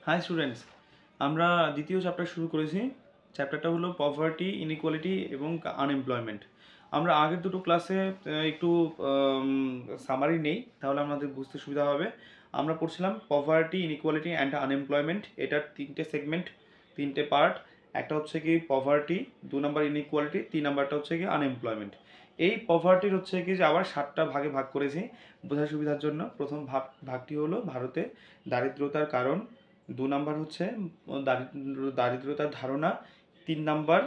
High students, আমরা দ্বিতীয় chapter শুরু করেছি। চ্যাপ্টারটা হলো পভার্টি, ইনইকুয়ালিটি এবং আনএমপ্লয়মেন্ট। আমরা আগের দুটো ক্লাসে একটু সামারি নেই, তাহলে আমাদের বুঝতে সুবিধা হবে। আমরা পড়ছিলাম পভার্টি, ইনইকুয়ালিটি অ্যান্ড আনএমপ্লয়মেন্ট। এটার তিনটে সেগমেন্ট, তিনটে পার্ট। একটা হচ্ছে কি পভার্টি, 2 নাম্বার ইনইকুয়ালিটি, 3 নাম্বারটা হচ্ছে কি আনএমপ্লয়মেন্ট। এই পভার্টির হচ্ছে কি যে আবার 7টা ভাগে ভাগ করেছি বোঝার সুবিধার জন্য। প্রথম ভাগটি হলো ভারতে দারিদ্রতার কারণ, 2 নাম্বার হচ্ছে দারিদ্রতার ধারণা, 3 নাম্বার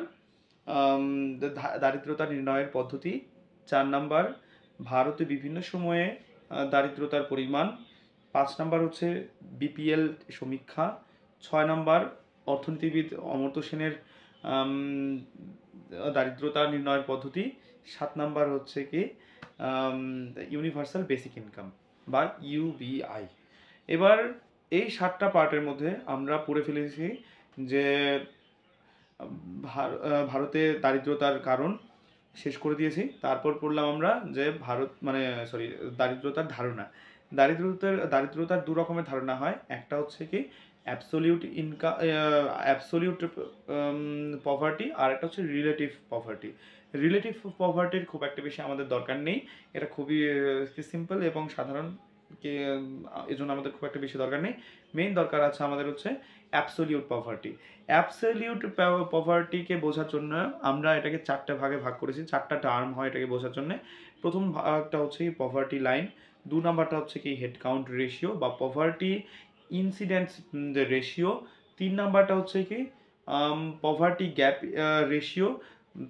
দারিদ্রতা নির্ণয়ের পদ্ধতি, 4 নাম্বার ভারতে বিভিন্ন সময়ে দারিদ্রতার পরিমাণ, 5 নাম্বার হচ্ছে বিপিএল সমীক্ষা, 6 নাম্বার অর্থনীতিবিদ অমর্ত্য সেনের দারিদ্রতা নির্ণয়ের পদ্ধতি, 7 নাম্বার হচ্ছে কি ইউনিভার্সাল বেসিক ইনকাম বা ইউবিআই। এবার এই 7টা পার্টের মধ্যে আমরা পড়ে ফেলেছি যে ভারতে দারিদ্রতার কারণ শেষ করে দিয়েছি। তারপর পড়লাম আমরা যে দারিদ্রতার ধারণা। দারিদ্রতার দু রকমের ধারণা হয়। একটা হচ্ছে কি অ্যাবসোলিউট পভার্টি, আর একটা হচ্ছে রিলেটিভ পভার্টি। রিলেটিভ পভার্টির খুব একটা বেশি আমাদের দরকার নেই, এটা খুবই সিম্পল এবং সাধারণ, এই জন্য আমাদের খুব একটা বেশি দরকার নেই। মেইন দরকার আছে আমাদের হচ্ছে অ্যাবসোলিউট পভার্টি। অ্যাবসোলিউট পভার্টিকে বোঝার জন্য আমরা এটাকে 4টে ভাগে ভাগ করেছি, 4টা টার্ম হয় এটাকে বোঝার জন্য। প্রথম ভাগটা হচ্ছে কি পভার্টি লাইন, 2 নাম্বারটা হচ্ছে কি হেড কাউন্ট রেশিও বা পভার্টি ইনসিডেন্স রেশিও, 3 নাম্বারটা হচ্ছে কি পভার্টি গ্যাপ রেশিও,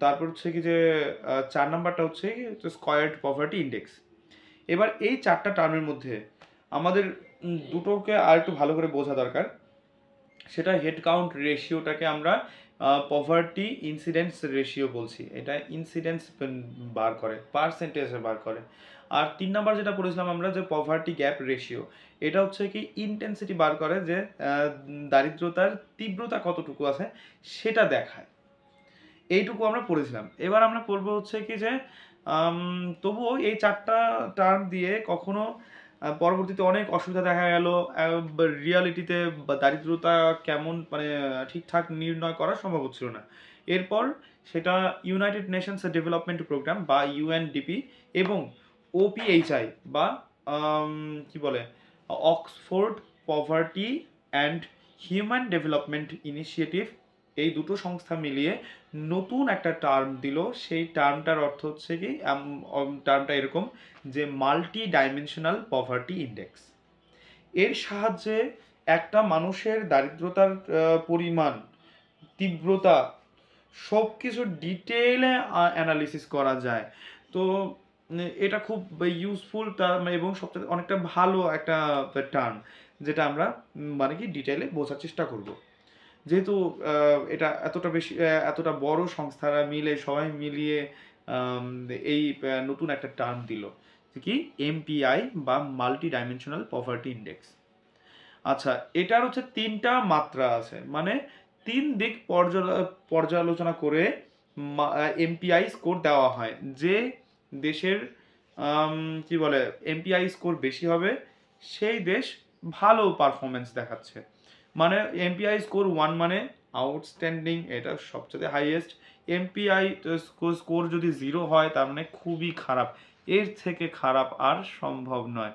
তারপর হচ্ছে কি যে 4 নাম্বারটা হচ্ছে স্কোয়ার্ড পভার্টি ইন্ডেক্স। এবার এই 4টা টার্মের মধ্যে আমাদের দুটোকে আর একটু ভালো করে বোঝা দরকার। সেটা হেড কাউন্ট রেশিওটাকে আমরা পভার্টি ইনসিডেন্স রেশিও বলছি। এটা ইনসিডেন্স বার করে, পার্সেন্টেজে বার করে। আর 3 নাম্বার যেটা পড়েছিলাম আমরা যে পভার্টি গ্যাপ রেশিও, এটা হচ্ছে কি ইন্টেন্সিটি বার করে, যে দারিদ্রতার তীব্রতা কতটুকু আছে সেটা দেখায়। এইটুকু আমরা পড়েছিলাম। এবার আমরা পড়বো হচ্ছে কি যে তবুও এই 4টা টার্ম দিয়ে কখনো পরবর্তীতে অনেক অসুবিধা দেখা গেল। রিয়ালিটিতে দারিদ্রতা কেমন ঠিকঠাক নির্ণয় করা সম্ভব হচ্ছিল না। এরপর সেটা ইউনাইটেড নেশনস ডেভেলপমেন্ট প্রোগ্রাম বা ইউএনডিপি এবং ওপিএইচআই বা কি বলে Oxford poverty and human development initiative, এই দুটো সংস্থা মিলিয়ে নতুন একটা টার্ম দিল। সেই টার্মটার অর্থ হচ্ছে কি, টার্মটা এরকম যে মাল্টি ডাইমেনশনাল পভার্টি ইন্ডেক্স। এর সাহায্যে একটা মানুষের দারিদ্রতার পরিমাণ, তীব্রতা সব কিছু ডিটেইলে অ্যানালিসিস করা যায়। তো এটা খুব ইউজফুল এবং সবচেয়ে অনেকটা ভালো একটা টার্ম, যেটা আমরা কি ডিটেইলে বোঝার চেষ্টা করব। যেহেতু এটা এতটা বড় সংস্থারা মিলে সবাই মিলিয়ে এই নতুন একটা টার্ম দিল, কি এমপিআই বা মাল্টি ডাইমেনশনাল পভার্টি ইন্ডেক্স। আচ্ছা, এটার হচ্ছে 3টা মাত্রা আছে, মানে 3 দিক পর্যালোচনা করে এমপিআই স্কোর দেওয়া হয়। যে দেশের কি বলে এমপিআই স্কোর বেশি হবে সেই দেশ ভালো পারফরমেন্স দেখাচ্ছে। মানে এমপিআই স্কোর 1 মানে আউটস্ট্যান্ডিং, এটা সবচেয়ে হাইয়েস্ট। এমপিআই স্কোর যদি 0 হয় তার মানে খুবই খারাপ, এর থেকে খারাপ আর সম্ভব নয়,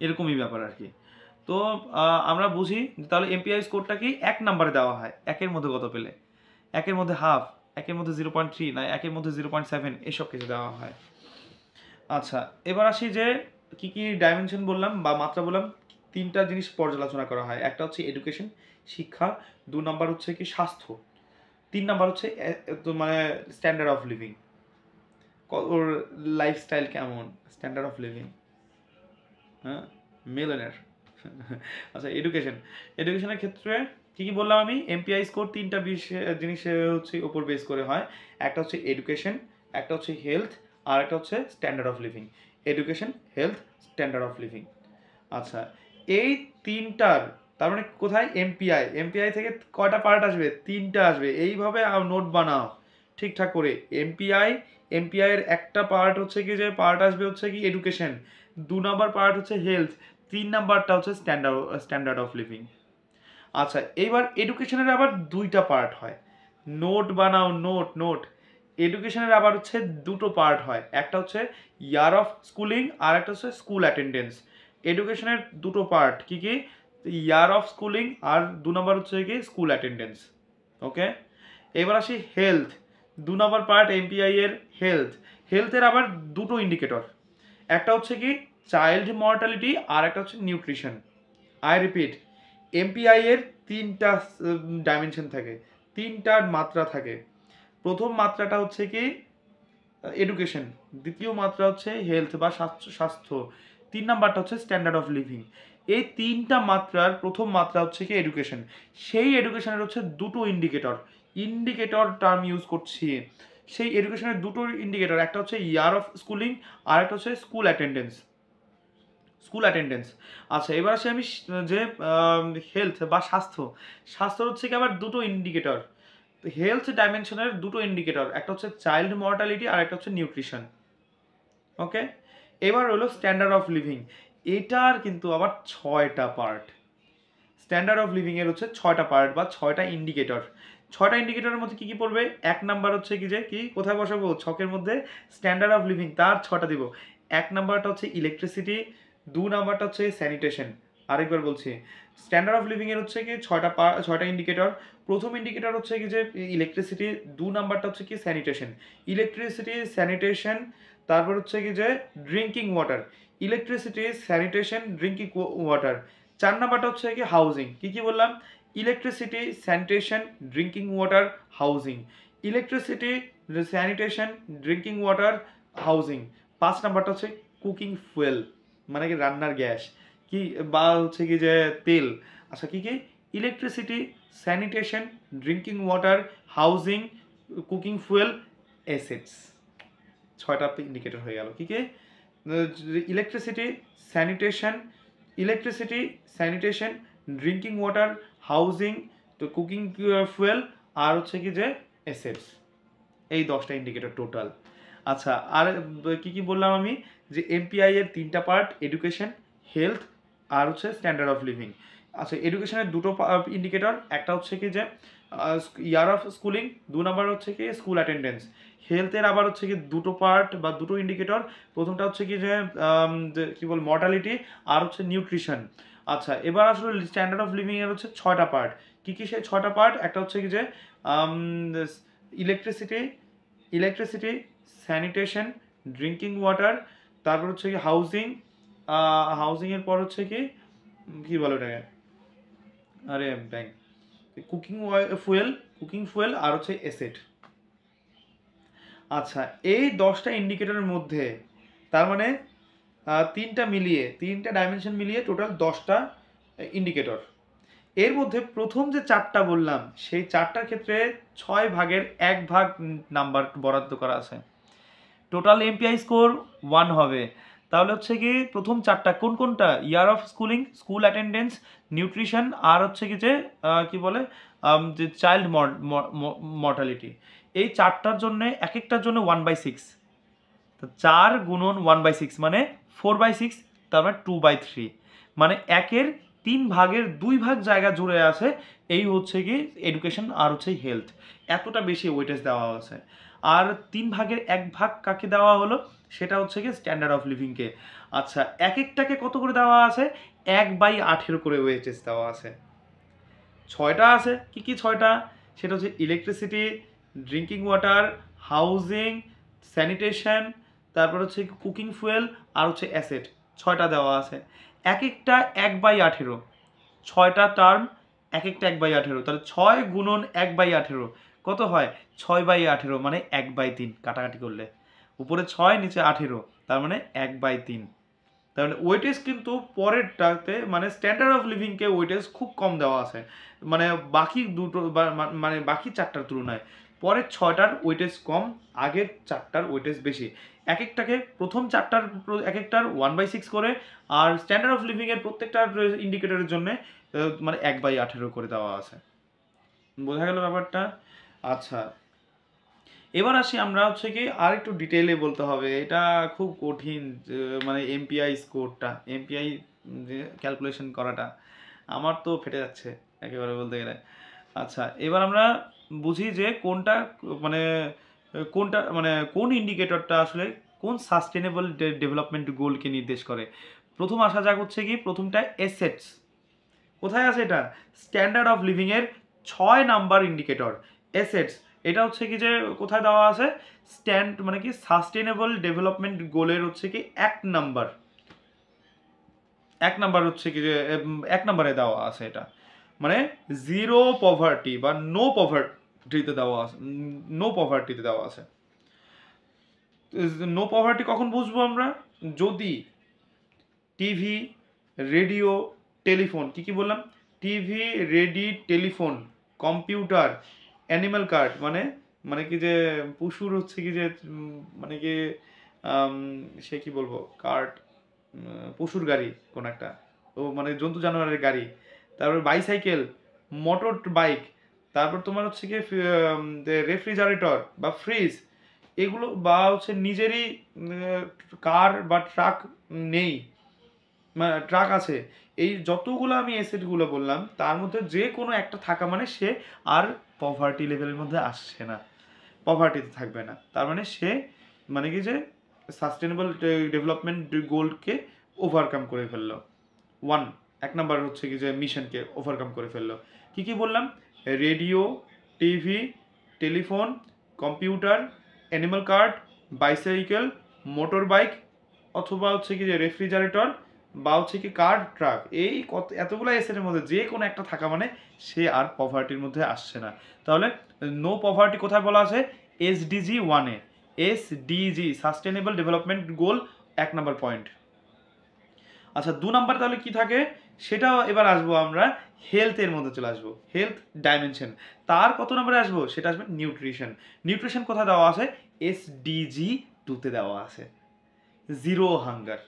এরকমই ব্যাপার আর কি। তো আমরা বুঝি তাহলে এমপিআই স্কোরটা কি 1 নাম্বারে দেওয়া হয়। 1-এর মধ্যে কত পেলে, 1-এর মধ্যে হাফ, 1-এর মধ্যে 0.3, না 1-এর মধ্যে 0.7, এসব কিছু দেওয়া হয়। আচ্ছা, এবার আসি যে কি কি ডাইমেনশন বললাম বা মাত্রা বললাম। 3টা জিনিস পর্যালোচনা করা হয়। একটা হচ্ছে এডুকেশন, শিক্ষা, 2 নাম্বার হচ্ছে কি স্বাস্থ্য, 3 নাম্বার হচ্ছে standard of living, or lifestyle কেমন, স্ট্যান্ডার্ড অফ লিভিং, হ্যাঁ, মিলিয়নার। আচ্ছা, এডুকেশনের ক্ষেত্রে কি কি বললাম আমি, এমপিআই স্কোর 3টা জিনিস হচ্ছে উপর বেস করে হয়। একটা হচ্ছে এডুকেশন, একটা হচ্ছে হেলথ, আর একটা হচ্ছে standard of living. Education, health, standard of living. আচ্ছা, এই 3টার তার মানে কোথায় এমপিআই থেকে কয়টা পার্ট আসবে, 3টা আসবে। এইভাবে নোট বানাও ঠিকঠাক করে। এমপিআই এর একটা পার্ট হচ্ছে কি যে পার্ট আসবে হচ্ছে কি এডুকেশন, 2 নাম্বার পার্ট হচ্ছে হেলথ, 3 নাম্বারটা হচ্ছে স্ট্যান্ডার্ড অফ লিভিং। আচ্ছা, এইবার এডুকেশনের আবার দুইটা পার্ট হয়। নোট বানাও, নোট নোট। এডুকেশনের আবার হচ্ছে দুটো পার্ট হয়, একটা হচ্ছে ইয়ার অফ স্কুলিং আর একটা হচ্ছে স্কুল অ্যাটেন্ডেন্স। এডুকেশনের দুটো পার্ট কি কি? ইয়ার অফ স্কুলিং আর 2 নম্বর হচ্ছে কি স্কুল অ্যাটেন্ডেন্স। ওকে, এবার আসি হেলথ। 2 নম্বর পার্ট এমপিআই এর হেলথ। হেলথের আবার দুটো ইন্ডিকেটর, একটা হচ্ছে কি চাইল্ড মর্টালিটি আর একটা হচ্ছে নিউট্রিশন। আই রিপিট, এমপিআই এর 3টা ডাইমেনশন থাকে, 3টা মাত্রা থাকে। প্রথম মাত্রাটা হচ্ছে কি এডুকেশন, দ্বিতীয় মাত্রা হচ্ছে হেলথ বা স্বাস্থ্য, 3 নাম্বারটা হচ্ছে স্ট্যান্ডার্ড অফ লিভিং। এই 3টা মাত্রার প্রথম মাত্রা হচ্ছে কি এডুকেশন। সেই এডুকেশনের হচ্ছে দুটো ইন্ডিকেটর টার্ম ইউজ করছি। সেই এডুকেশনের দুটো ইন্ডিকেটর, একটা হচ্ছে ইয়ার অফ স্কুলিং আর একটা হচ্ছে স্কুল অ্যাটেন্ডেন্স। আচ্ছা, এবার আসি আমি যে হেলথ বা স্বাস্থ্য হচ্ছে কি আবার দুটো ইন্ডিকেটর। হেলথ ডাইমেনশনের দুটো ইন্ডিকেটর, একটা হচ্ছে চাইল্ড মর্টালিটি আর একটা হচ্ছে নিউট্রিশন। ওকে, এবার হলো স্ট্যান্ডার্ড অফ লিভিং। এটার কিন্তু আবার 6টা পার্ট। স্ট্যান্ডার্ড অফ লিভিং এর হচ্ছে 6টা পার্ট বা 6টা ইন্ডিকেটর। 6টা ইন্ডিকেটরের মধ্যে কি কি পড়বে? 1 নাম্বার হচ্ছে কি যে কি কোথায় বসাবো ছকের মধ্যে? স্ট্যান্ডার্ড অফ লিভিং, তার 6টা দিব। 1 নাম্বারটা হচ্ছে ইলেকট্রিসিটি, 2 নাম্বারটা হচ্ছে স্যানিটেশন। আরেকবার বলছি, স্ট্যান্ডার্ড অফ লিভিং এর হচ্ছে কি 6টা ইন্ডিকেটর। প্রথম ইন্ডিকেটর হচ্ছে কি যে ইলেকট্রিসিটি, 2 নাম্বারটা হচ্ছে কি স্যানিটেশন। ইলেকট্রিসিটি, স্যানিটেশন, তারপর হচ্ছে কি যে drinking water. Electricity, sanitation, drinking water. 4 নাম্বারটা হচ্ছে কি হাউজিং। কি কি বললাম? Electricity, sanitation, drinking water, housing. Electricity, sanitation, drinking water, housing. 5 নাম্বারটা হচ্ছে কুকিং ফুয়েল, মানে কি রান্নার গ্যাস কি বা হচ্ছে কি যে তেল। আচ্ছা, কি কি? Electricity, sanitation, drinking water, housing, cooking fuel, assets. 6টা ইন্ডিকেটর হয়ে গেল। কি কি? Electricity, sanitation, drinking water, housing, তো কুকিং ফুয়েল আর হচ্ছে কি যে এসেটস। এই 10টা ইন্ডিকেটর টোটাল। আচ্ছা, আর কি কি বললাম আমি? যে এমপিআই এর 3টা পার্ট, এডুকেশন, হেলথ আর হচ্ছে স্ট্যান্ডার্ড অফ লিভিং। আচ্ছা, এডুকেশনের দুটো ইন্ডিকেটর, একটা হচ্ছে কি যে ইয়ার অফ স্কুলিং, 2 নাম্বার হচ্ছে কি স্কুল অ্যাটেন্ডেন্স। হেলথের আবার হচ্ছে কি দুটো পার্ট বা দুটো ইন্ডিকেটর, প্রথমটা হচ্ছে কি যে কি বল মর্টালিটি আর হচ্ছে নিউট্রিশন। আচ্ছা, এবার আসলে স্ট্যান্ডার্ড অফ লিভিং এর হচ্ছে 6টা পার্ট। কি কি সেই 6টা পার্ট? একটা হচ্ছে কি যে ইলেকট্রিসিটি, স্যানিটেশন, ড্রিঙ্কিং ওয়াটার, তারপর হচ্ছে কি হাউজিংয়ের পর হচ্ছে কি কি বলো এটাকে, আরে ব্যাংক, কুকিং ফুয়েল আর হচ্ছে এসেট। আচ্ছা, এই 10টা ইন্ডিকেটরের মধ্যে তার মানে 3টা ডাইমেনশন মিলিয়ে টোটাল 10টা ইন্ডিকেটর। এর মধ্যে প্রথম যে 4টা বললাম, সেই 4টার ক্ষেত্রে 6 ভাগের 1 ভাগ নাম্বার বরাদ্দ করা আছে। টোটাল এমপিআই স্কোর 1 হবে। তাহলে হচ্ছে কি প্রথম 4টা কোনটা? Year of schooling, school attendance, nutrition আর হচ্ছে কি যে কি বলে যে চাইল্ড মর্টালিটি। এই 4টার জন্য এক একটার জন্য 1/6। তো 4 গুণন 1/6 মানে 4/6, তার মানে 2/3, মানে 1-এর 3 ভাগের 2 ভাগ জায়গা জুড়ে আছে। এই হচ্ছে কি এডুকেশন আর হচ্ছে হেলথ, এতটা বেশি ওয়েটেজ দেওয়া আছে। আর 3 ভাগের 1 ভাগ কাকে দেওয়া হলো? সেটা হচ্ছে কি স্ট্যান্ডার্ড অফ লিভিংকে। আচ্ছা, এক একটাকে কত করে দেওয়া আছে? 1/18 করে ওয়েটেজ দেওয়া আছে। 6টা আছে। কি কি 6টা? সেটা হচ্ছে electricity, drinking water, housing, sanitation, তারপর হচ্ছে কুকিং ফুয়েল আর হচ্ছে অ্যাসেট। 6টা দেওয়া আছে। এক একটা 1/18, 6টা টার্ম, এক একটা 1/18। তাহলে 6 গুণন 1/18 কত হয়? 6/18, মানে 1/3 কাটাকাটি করলে উপরে 6 নিচে 18, তার মানে 1/3। তার মানে ওয়েটেজ কিন্তু পরেরটাতে মানে স্ট্যান্ডার্ড অফ লিভিংকে ওয়েটেজ খুব কম দেওয়া আছে, মানে বাকি দুটো মানে বাকি 4টার তুলনায় পরের 6টার ওয়েটেজ কম, আগের 4টার ওয়েটেজ বেশি। এক একটাকে প্রথম 4টার এক একটার 1/6 করে, আর স্ট্যান্ডার্ড অফ লিভিং এর প্রত্যেকটা ইন্ডিকেটরের জন্য মানে 1/18 করে দেওয়া আছে। বোঝা গেল ব্যাপারটা? আচ্ছা, এবার আসি আমরা হচ্ছে কি আর একটু ডিটেইলে বলতে হবে, এটা খুব কঠিন মানে এমপিআই স্কোরটা। এমপিআই যে ক্যালকুলেশন করাটা আমার তো ফেটে যাচ্ছে একেবারে বলতে গেলে। আচ্ছা, এবার আমরা বুঝি যে কোনটা মানে কোন ইন্ডিকেটরটা আসলে কোন সাস্টেনেবল ডেভেলপমেন্ট গোলকে নির্দেশ করে। প্রথম আসা যাক হচ্ছে কি প্রথমটা এসেটস। কোথায় আছে এটা? স্ট্যান্ডার্ড অফ লিভিং এর 6 নাম্বার ইন্ডিকেটর এসেটস। এটা হচ্ছে কি যে কোথায় দেওয়া আছে? মানে কি সাস্টেনেবল ডেভেলপমেন্ট গোলের হচ্ছে কি 1 নাম্বার হচ্ছে কি যে 1 নাম্বারে দেওয়া আছে এটা, মানে জিরো পভার্টি বা নো পভার্টিতে দেওয়া আছে। নো পভার্টি কখন বুঝবো আমরা? যদি টিভি, রেডিও, টেলিফোন, কি বললাম? TV, telephone, computer, animal card, মানে কি যে পশুর হচ্ছে কি যে মানে কি সে কি বলবো কার্ড, পশুর গাড়ি কোন একটা, ও মানে জন্তু জানোয়ারের গাড়ি, তারপর বাইসাইকেল, মোটর বাইক, তারপর তোমার হচ্ছে কি রেফ্রিজারেটর বা ফ্রিজ, এগুলো বা হচ্ছে নিজেরই কার বা ট্রাক নেই, ট্রাক আছে, এই যতগুলো আমি এসেটগুলো বললাম তার মধ্যে যে কোনো একটা থাকা মানে সে আর পভার্টি লেভেলের মধ্যে আসছে না, পভার্টিতে থাকবে না, তার মানে সে মানে কি যে সাস্টেনেবল ডেভেলপমেন্ট গোলকে ওভারকাম করে ফেললো। 1 নাম্বার হচ্ছে কি যে মিশনকে ওভারকাম করে ফেললো। কি বললাম? Radio, TV, telephone, computer, animal card, bicycle, motor bike, অথবা হচ্ছে কি যে রেফ্রিজারেটর বা হচ্ছে কি কার, ট্রাক, এই এতগুলো এসেটের মধ্যে যে কোনো একটা থাকা মানে সে আর পভার্টির মধ্যে আসছে না। তাহলে নো পভার্টি কোথায় বলা আছে? এসডিজি 1-এ। SDG sustainable development goal 1 number point. আচ্ছা, 2 নাম্বার তাহলে কি থাকে সেটাও এবার আসবো আমরা হেলথের মধ্যে চলে আসবো, হেলথ ডাইমেনশন। তার কত নম্বরে আসবো? সেটা আসবে নিউট্রিশন। নিউট্রিশন কোথায় দেওয়া আছে? এসডিজি 2-তে দেওয়া আছে, জিরো হাঙ্গার।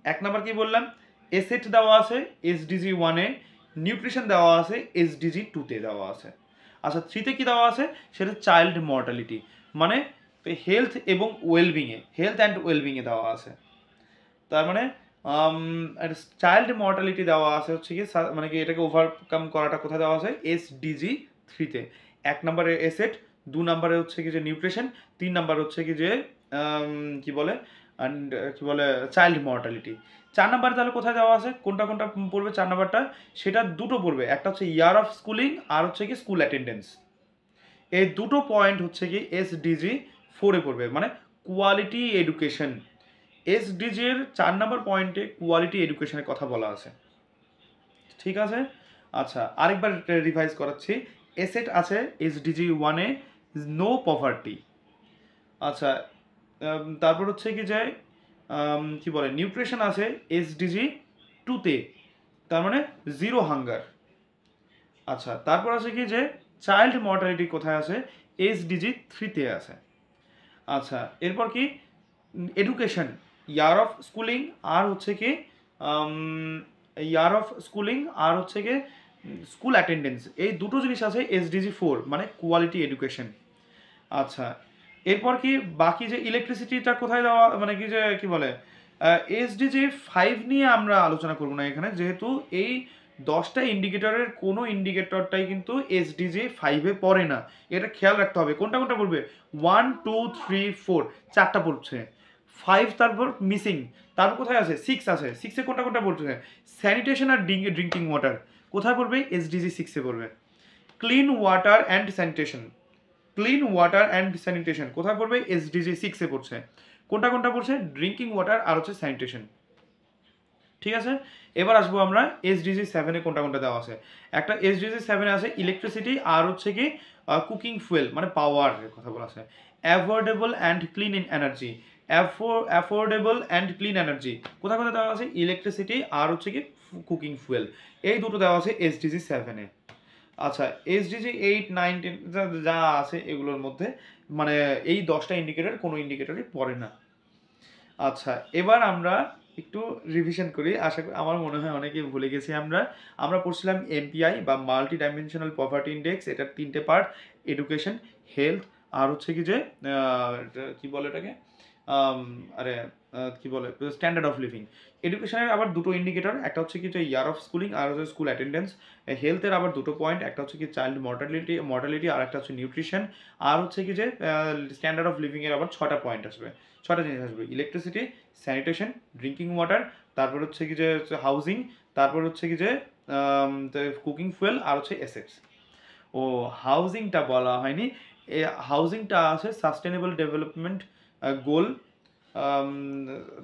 1 নাম্বার কি বললাম? এসেট দেওয়া আছে এসডিজি 1-এ, নিউট্রিশন দেওয়া আছে এসডিজি 2-তে দেওয়া আছে। আচ্ছা, 3-তে কি দেওয়া আছে? সেটা চাইল্ড মর্টালিটি, মানে হেলথ এবং ওয়েলবিংয়ে, হেলথ অ্যান্ড ওয়েলবিংয়ে দেওয়া আছে। তার মানে চাইল্ড মর্টালিটি দেওয়া আছে হচ্ছে কি মানে কি এটাকে ওভারকাম করাটা কোথায় দেওয়া আছে? এসডিজি 3-তে। 1 নাম্বারে এসেট, 2 নাম্বারে হচ্ছে কি যে নিউট্রিশন, 3 নাম্বার হচ্ছে কি যে কি বলে চাইল্ড মর্টালিটি। 4 নাম্বারে তাহলে কোথায় দেওয়া আছে? কোনটা পড়বে 4 নাম্বারটা? সেটা দুটো পড়বে, একটা হচ্ছে ইয়ার অফ স্কুলিং আর হচ্ছে কি স্কুল অ্যাটেন্ডেন্স। এই দুটো পয়েন্ট হচ্ছে কি এসডিজি 4-এ পড়বে, মানে কোয়ালিটি এডুকেশন। এসডিজির 4 নাম্বার পয়েন্টে কোয়ালিটি এডুকেশনের কথা বলা আছে, ঠিক আছে? আচ্ছা, আরেকবার রিভাইজ করাচ্ছি। এসেট আছে এসডিজি 1-এ, নো পভার্টি। আচ্ছা, তারপর হচ্ছে কি যে কি বলে নিউট্রিশন আছে এসডিজি 2-তে, তার মানে জিরো হাঙ্গার। আচ্ছা, তারপর আছে কি যে চাইল্ড মর্টালিটি কোথায় আছে? এসডিজি 3-তে আছে। আচ্ছা, এরপর কি এডুকেশন, ইয়ার অফ স্কুলিং আর হচ্ছে কি স্কুল অ্যাটেন্ডেন্স, এই দুটো জিনিস আছে এসডিজি 4, মানে কোয়ালিটি এডুকেশন। আচ্ছা, এরপর কি বাকি যে ইলেকট্রিসিটিটা কোথায় দেওয়া, মানে কি যে কি বলে এসডিজি 5 নিয়ে আমরা আলোচনা করব না এখানে, যেহেতু এই 10টা ইন্ডিকেটরের কোনো ইন্ডিকেটরটাই কিন্তু এসডিজি 5-এ পড়ে না। এটা খেয়াল রাখতে হবে কোনটা পড়বে। 1, 2, 3, 4 4টা পড়ছে, 5 তারপর মিসিং, তারপর কোথায় আছে? 6 আছে, 6-এ কোনটা পড়ছে? স্যানিটেশন আর ড্রিঙ্কিং ওয়াটার কোথায় পড়বে? এসডিজি 6-এ পড়বে। ক্লিন ওয়াটার অ্যান্ড স্যানিটেশন কোথায় পড়বে? এসডিজি 6-এ পড়ছে। কোনটা পড়ছে? ড্রিঙ্কিং ওয়াটার আর হচ্ছে স্যানিটেশন, ঠিক আছে? এবার আসবো আমরা এসডিজি 7-এ কোনটা দেওয়া আছে। একটা এসডিজি 7-এ আছে ইলেকট্রিসিটি আর হচ্ছে কি কুকিং ফুয়েল, মানে পাওয়ারের কথা বলা আছে। Affordable and clean energy, affordable and clean energy কোথায় দেওয়া আছে? ইলেকট্রিসিটি আর হচ্ছে কি কুকিং ফুয়েল, এই দুটো দেওয়া আছে এসডিজি 7-এ। আচ্ছা, এসডিজি 8, 9, 10 যা আছে এগুলোর মধ্যে মানে এই 10টা ইন্ডিকেটর কোনো ইন্ডিকেটরই পড়ে না। আচ্ছা, এবার আমরা একটু রিভিশন করি, আশা করি আমার মনে হয় অনেকেই ভুলে গেছি। আমরা পড়ছিলাম এমপিআই বা মাল্টি ডাইমেনশনাল পভার্টি ইন্ডেক্স, এটার 3টে পার্ট, এডুকেশন, হেলথ আর হচ্ছে কি যে কি বলে এটাকে আরে কি বলে স্ট্যান্ডার্ড অফ লিভিং। এডুকেশনের আবার দুটো ইন্ডিকেটর, একটা হচ্ছে কি যে ইয়ার অফ স্কুলিং আর হচ্ছে স্কুল অ্যাটেন্ডেন্স। হেলথের আবার দুটো পয়েন্ট, একটা হচ্ছে কি চাইল্ড মর্টালিটি আর একটা হচ্ছে নিউট্রিশন। আর হচ্ছে কি যে স্ট্যান্ডার্ড অফ লিভিংয়ের আবার 6টা পয়েন্ট আসবে, 6টা জিনিস আসবে: ইলেকট্রিসিটি, স্যানিটেশন, ড্রিঙ্কিং ওয়াটার, তারপর হচ্ছে কি যে হাউজিং, তারপর হচ্ছে কি যে কুকিং ফুয়েল, আর হচ্ছে এসেটস। ও হাউজিংটা বলা হয়নি, এ হাউজিংটা আছে সাস্টেনেবল ডেভেলপমেন্ট গোল,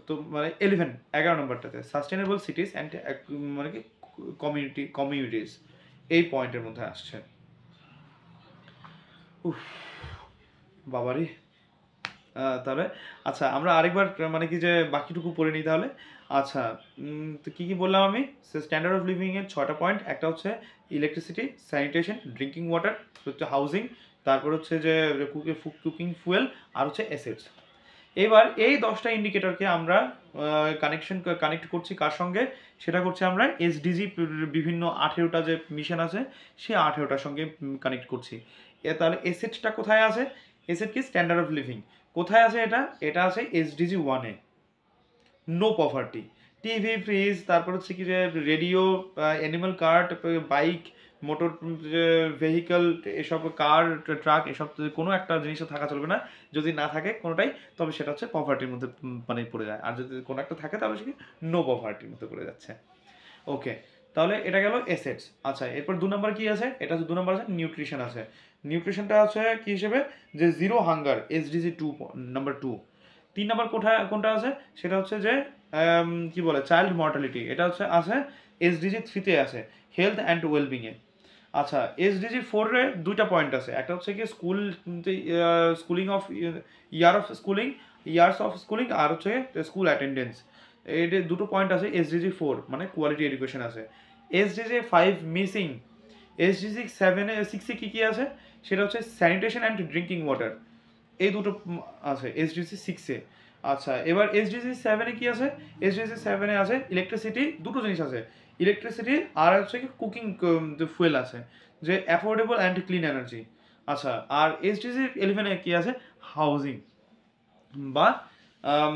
তো মানে 11 নম্বরটাতে সাস্টেনেবল সিটিজ অ্যান্ড মানে কি কমিউনিটিজ, এই পয়েন্টের মধ্যে আসছে। উফ বাবারে। তাহলে আচ্ছা আমরা আরেকবার মানে কি যে বাকিটুকু পড়ে নিই তাহলে। আচ্ছা তো কী কী বললাম আমি? স্ট্যান্ডার্ড অফ লিভিংয়ের 6টা পয়েন্ট, একটা হচ্ছে ইলেকট্রিসিটি, স্যানিটেশন, ড্রিঙ্কিং ওয়াটার, হচ্ছে হাউজিং, তারপর হচ্ছে যে কুকিং ফুয়েল, আর হচ্ছে অ্যাসেটস। এবার এই 10টা ইন্ডিকেটরকে আমরা কানেক্ট করছি কার সঙ্গে? সেটা করছি আমরা এসডিজি, বিভিন্ন 18টা যে মিশন আছে সেই 18টার সঙ্গে কানেক্ট করছি। তাহলে এসেটটা কোথায় আছে? এসেট কি? Standard of living. কোথায় আছে এটা? এটা আছে এসডিজি 1-এ, নো পভার্টি। টিভি, ফ্রিজ, তারপর হচ্ছে কি যে radio, animal cart, bike, motor vehicle, এসব কার, ট্রাক, এসব কোনো একটা জিনিসও থাকা চলবে না। যদি না থাকে কোনোটাই, তবে সেটা হচ্ছে পভার্টির মধ্যে মানে পড়ে যায়। আর যদি কোনো একটা থাকে তাহলে সেটা নো পভার্টির মধ্যে পড়ে যাচ্ছে। ওকে, তাহলে এটা গেল এসেটস। আচ্ছা এরপর 2 নম্বর কি আছে? এটা হচ্ছে 2 নম্বর আছে নিউট্রিশন আছে। নিউট্রিশনটা আছে কি হিসেবে? যে জিরো হাঙ্গার, এসডিজি 2 নাম্বার 2। 3 নম্বর কোনটা আছে? সেটা হচ্ছে যে কি বলে চাইল্ড মর্টালিটি, এটা হচ্ছে আছে এসডিজি 3-তে আছে, হেলথ অ্যান্ড ওয়েলবিংয়ে। আচ্ছা এসডিজি 4-এ 2টা পয়েন্ট আছে, একটা হচ্ছে কি schooling of years of schooling, আর হচ্ছে স্কুল অ্যাটেন্ডেন্স। এই দুটো পয়েন্ট আছে এসডিজি 4, মানে কোয়ালিটি এডুকেশন আছে। SDG 5 missing. এসডিজি 6-এ কী কী আছে? সেটা হচ্ছে স্যানিটেশন অ্যান্ড ড্রিঙ্কিং ওয়াটার, এই দুটো আছে এসডিজি 6-এ। আচ্ছা এবার এসডিজি 7-এ কি আছে? এসডিজি 7-এ আছে ইলেকট্রিসিটি, দুটো জিনিস আছে, ইলেকট্রিসিটি আর হচ্ছে কি কুকিং ফুয়েল আছে, যে অ্যাফোর্ডেবল অ্যান্ড ক্লিন এনার্জি। আচ্ছা আর এসডিজি 11-এ কি আছে? হাউজিং বা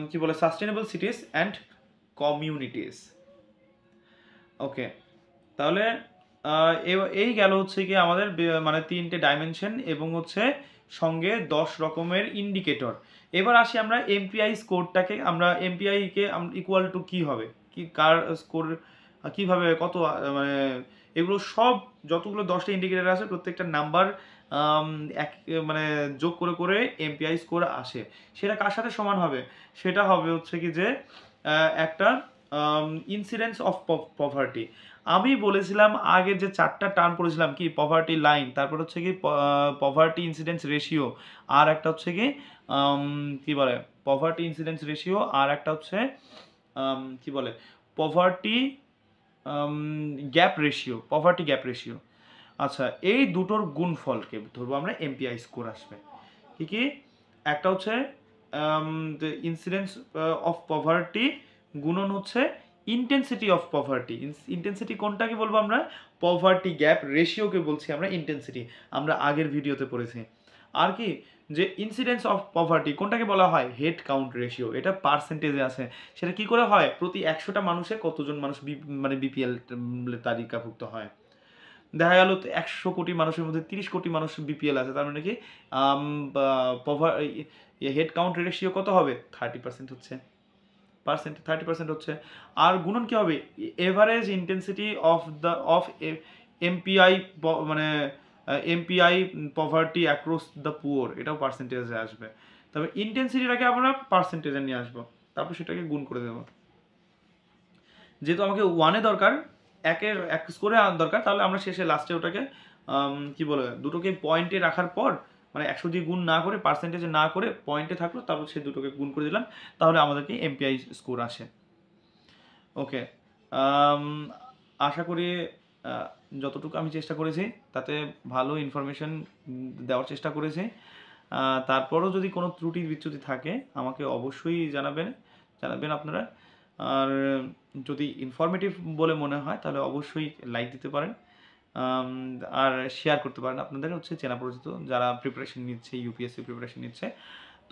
কি বলে সাস্টেনেবল সিটিজ অ্যান্ড কমিউনিটিস। ওকে, তাহলে এই গেল হচ্ছে কি আমাদের মানে 3টে ডাইমেনশন এবং হচ্ছে সঙ্গে 10 রকমের ইন্ডিকেটর। এবার আসি আমরা এমপিআই স্কোরটাকে, আমরা এমপিআইকে ইকুয়াল টু কী হবে, কি কার স্কোর কীভাবে কত মানে এগুলো সব যতগুলো 10টা ইন্ডিকেটর আছে প্রত্যেকটা নাম্বার এক মানে যোগ করে করে এমপিআই স্কোর আসে। সেটা কার সাথে সমান হবে? সেটা হবে হচ্ছে কি যে একটা ইনসিডেন্স অফ পভার্টি। আমি বলেছিলাম আগে যে 4টা টার্ম পড়েছিলাম, কি পভার্টি লাইন, তারপর হচ্ছে কি পভার্টি ইনসিডেন্স রেশিও, আর একটা হচ্ছে কি কি বলে পভার্টি ইনসিডেন্স রেশিও, আর একটা হচ্ছে কি বলে poverty gap ratio, poverty gap ratio. আচ্ছা এই দুটোর গুণফলকে ধরবো আমরা এমপিআই স্কোর আসবে। কি কি? একটা হচ্ছে ইনসিডেন্স অফ পভার্টি গুণন হচ্ছে ইন্টেন্সিটি অফ পভার্টি। ইন্টেন্সিটি কোনটাকে বলবো আমরা? পভার্টি গ্যাপ রেশিওকে বলছি আমরা ইন্টেন্সিটি, আমরা আগের ভিডিওতে পড়েছি। আর কি যে ইনসিডেন্স অফ পভার্টি কোনটাকে বলা হয়? হেড কাউন্ট রেশিও, এটা পার্সেন্টেজে আছে। সেটা কি করে হয়? প্রতি 100টা মানুষে কতজন মানুষ মানে বিপিএল তালিকাভুক্ত হয়। দেখা গেল 100 কোটি মানুষের মধ্যে 30 কোটি মানুষ বিপিএল আছে, তার মানে কি হেড কাউন্ট রেশিও কত হবে? 30% হচ্ছে, 30% হচ্ছে। আর গুণন কি হবে? এভারেজ ইন্টেন্সিটি অফ এমপিআই, মানে MPI poverty across the poor, এটাও পার্সেন্টেজে আসবে। তবে ইন্টেন্সিটিটাকে আমরা পার্সেন্টেজে নিয়ে আসবো, তারপর সেটাকে গুণ করে দেবো। যেহেতু আমাকে 1-এ দরকার, 1 স্কোরে দরকার, তাহলে আমরা শেষে লাস্টে ওটাকে কি বলে দুটোকে পয়েন্টে রাখার পর, মানে 100 দিয়ে গুণ না করে, পার্সেন্টেজে না করে পয়েন্টে থাকলো, তারপর সেই দুটোকে গুণ করে দিলাম, তাহলে আমাদেরকে এমপিআই স্কোর আসে। ওকে, আশা করি যতটুকু আমি চেষ্টা করেছি তাতে ভালো ইনফরমেশন দেওয়ার চেষ্টা করেছি। তারপরও যদি কোনো ত্রুটি বিচ্যুতি থাকে আমাকে অবশ্যই জানাবেন আপনারা। আর যদি ইনফরমেটিভ বলে মনে হয় তাহলে অবশ্যই লাইক দিতে পারেন, আর শেয়ার করতে পারেন আপনাদের হচ্ছে চেনা পরিচিত যারা প্রিপারেশন নিচ্ছে, ইউপিএসসি প্রিপারেশন নিচ্ছে,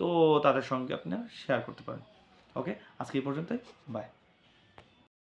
তো তাদের সঙ্গে আপনারা শেয়ার করতে পারেন। ওকে, আজকে এই পর্যন্তই, বাই।